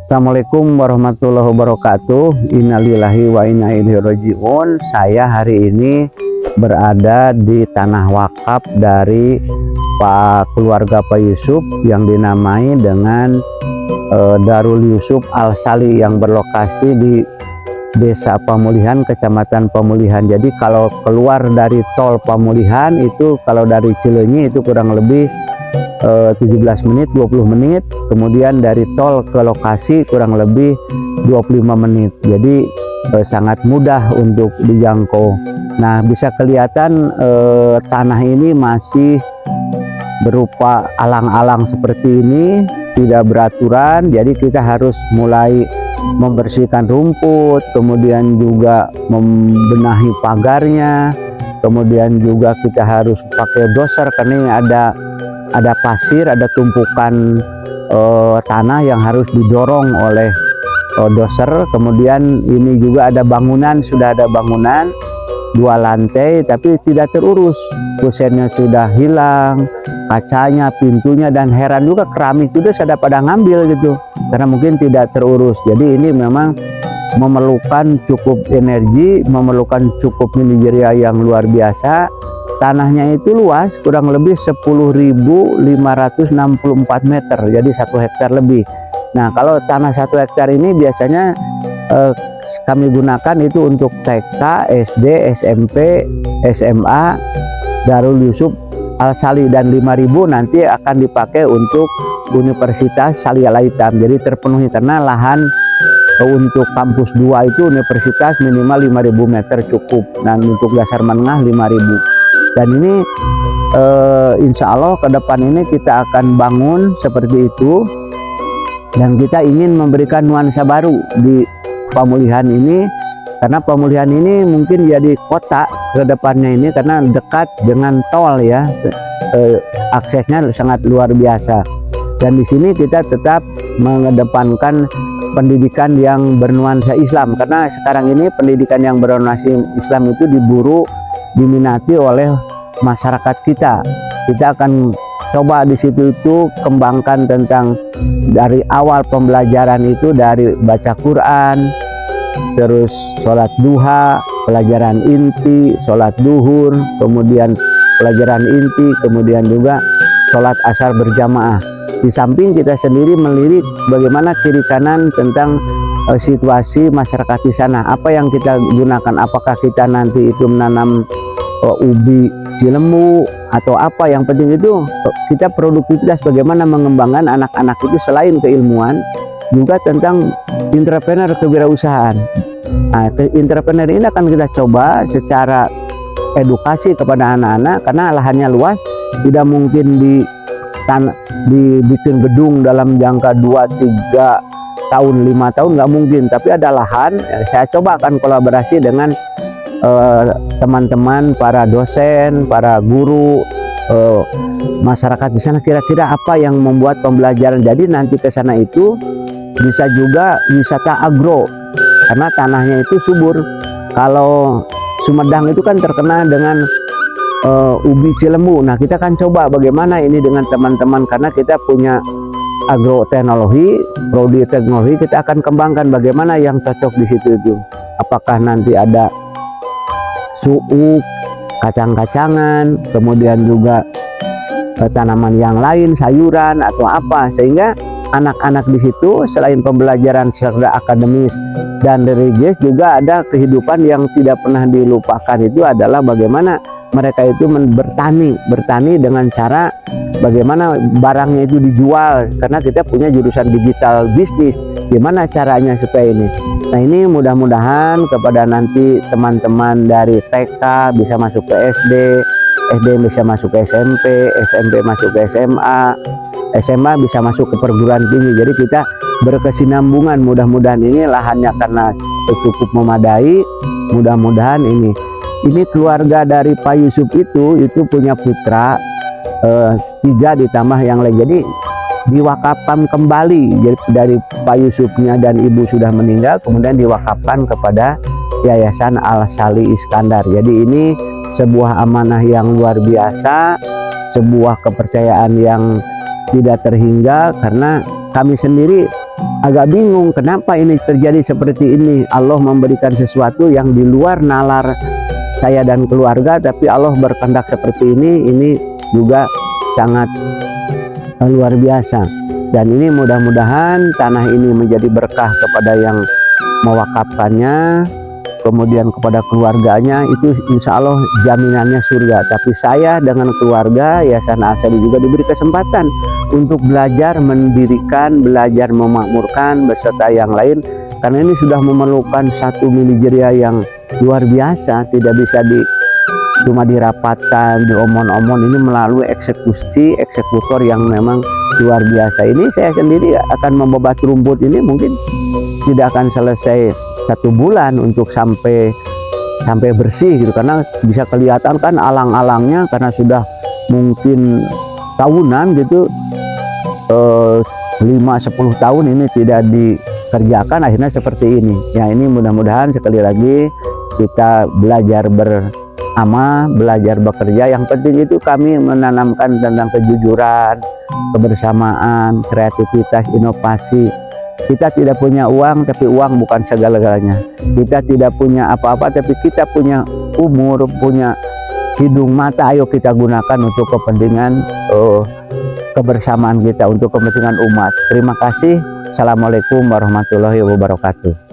Assalamualaikum warahmatullahi wabarakatuh. Innalillahi wa inna ilaihi rajiun. Saya hari ini berada di tanah wakaf dari keluarga Pak Yusuf yang dinamai dengan Darul Yusuf Al-Sali yang berlokasi di Desa Pamulihan, Kecamatan Pamulihan. Jadi kalau keluar dari tol Pamulihan itu, kalau dari Cileunyi itu kurang lebih 17 menit 20 menit, kemudian dari tol ke lokasi kurang lebih 25 menit. Jadi sangat mudah untuk dijangkau. Nah, bisa kelihatan tanah ini masih berupa alang-alang seperti ini, tidak beraturan. Jadi kita harus mulai membersihkan rumput, kemudian juga membenahi pagarnya, kemudian juga kita harus pakai doser karena ini ada pasir, ada tumpukan tanah yang harus didorong oleh doser. Kemudian ini juga ada bangunan, sudah ada bangunan 2 lantai tapi tidak terurus, kusennya sudah hilang, kacanya, pintunya, dan heran juga keramik juga sudah pada ngambil gitu karena mungkin tidak terurus. Jadi ini memang memerlukan cukup energi, memerlukan cukup manajerial yang luar biasa. Tanahnya itu luas kurang lebih 10.564 meter, jadi 1 hektar lebih. Nah, kalau tanah 1 hektar ini biasanya kami gunakan itu untuk TK, SD, SMP, SMA, Darul Yusuf Al-Sali, dan 5.000 nanti akan dipakai untuk Universitas Sali Al-Aitam. Jadi terpenuhi karena lahan untuk kampus 2 itu universitas minimal 5.000 meter cukup, dan untuk dasar menengah 5.000. Dan ini insya Allah ke depan ini kita akan bangun seperti itu, dan kita ingin memberikan nuansa baru di Pamulihan ini, karena Pamulihan ini mungkin jadi kota ke depannya ini karena dekat dengan tol ya, aksesnya sangat luar biasa. Dan di sini kita tetap mengedepankan pendidikan yang bernuansa Islam, karena sekarang ini pendidikan yang bernuansa Islam itu diburu, diminati oleh masyarakat kita. Kita akan coba di situ itu kembangkan tentang dari awal pembelajaran itu, dari baca Quran, terus sholat duha, pelajaran inti, sholat duhur, kemudian pelajaran inti, kemudian juga sholat asar berjamaah. Di samping kita sendiri melirik bagaimana kiri kanan tentang situasi masyarakat di sana, apa yang kita gunakan, apakah kita nanti itu menanam ubi cilembu atau apa. Yang penting itu kita produktivitas, bagaimana mengembangkan anak-anak itu selain keilmuan juga tentang entrepreneur, kewirausahaan. Nah, entrepreneur ini akan kita coba secara edukasi kepada anak-anak, karena lahannya luas, tidak mungkin dibikin gedung dalam jangka 2-3 tahun 5 tahun, nggak mungkin. Tapi ada lahan, saya coba akan kolaborasi dengan teman-teman, para dosen, para guru, masyarakat di sana, kira-kira apa yang membuat pembelajaran. Jadi nanti ke sana itu bisa juga wisata agro, karena tanahnya itu subur. Kalau Sumedang itu kan terkenal dengan ubi cilembu. Nah, kita akan coba bagaimana ini dengan teman-teman, karena kita punya agroteknologi, prodi teknologi, kita akan kembangkan bagaimana yang cocok di situ itu. Apakah nanti ada suuk, kacang-kacangan, kemudian juga tanaman yang lain, sayuran atau apa, sehingga anak-anak di situ selain pembelajaran secara akademis dan religius juga ada kehidupan yang tidak pernah dilupakan. Itu adalah bagaimana mereka itu bertani dengan cara bagaimana barangnya itu dijual, karena kita punya jurusan digital bisnis, gimana caranya supaya ini. Nah, ini mudah-mudahan kepada nanti teman-teman dari TK bisa masuk ke SD, SD bisa masuk ke SMP, SMP masuk ke SMA, SMA bisa masuk ke perguruan tinggi. Jadi kita berkesinambungan, mudah-mudahan ini lahannya karena cukup memadai, mudah-mudahan ini keluarga dari Pak Yusuf itu punya putra 3 ditambah yang lain. Jadi diwakafkan kembali, jadi dari Pak Yusufnya dan ibu sudah meninggal, kemudian diwakafkan kepada Yayasan Al-Sali Iskandar. Jadi ini sebuah amanah yang luar biasa, sebuah kepercayaan yang tidak terhingga, karena kami sendiri agak bingung kenapa ini terjadi seperti ini. Allah memberikan sesuatu yang di luar nalar saya dan keluarga, tapi Allah berkehendak seperti ini juga sangat luar biasa. Dan ini mudah-mudahan tanah ini menjadi berkah kepada yang mewakafkannya, kemudian kepada keluarganya, itu insya Allah jaminannya surga. Tapi saya dengan keluarga Yayasan Al-Sadi juga diberi kesempatan untuk belajar mendirikan, belajar memakmurkan beserta yang lain, karena ini sudah memerlukan satu manajeria yang luar biasa, tidak bisa cuma dirapatkan, diomong-omong, ini melalui eksekutor yang memang luar biasa. Ini saya sendiri akan membabat rumput ini mungkin tidak akan selesai 1 bulan untuk sampai bersih gitu, karena bisa kelihatan kan alang-alangnya karena sudah mungkin tahunan gitu, 5-10 tahun ini tidak dikerjakan, akhirnya seperti ini ya. Ini mudah-mudahan sekali lagi kita belajar bersama, belajar bekerja. Yang penting itu kami menanamkan tentang kejujuran, kebersamaan, kreativitas, inovasi. Kita tidak punya uang, tapi uang bukan segala-galanya. Kita tidak punya apa-apa, tapi kita punya umur, punya hidung, mata. Ayo kita gunakan untuk kepentingan kebersamaan kita, untuk kepentingan umat. Terima kasih. Assalamualaikum warahmatullahi wabarakatuh.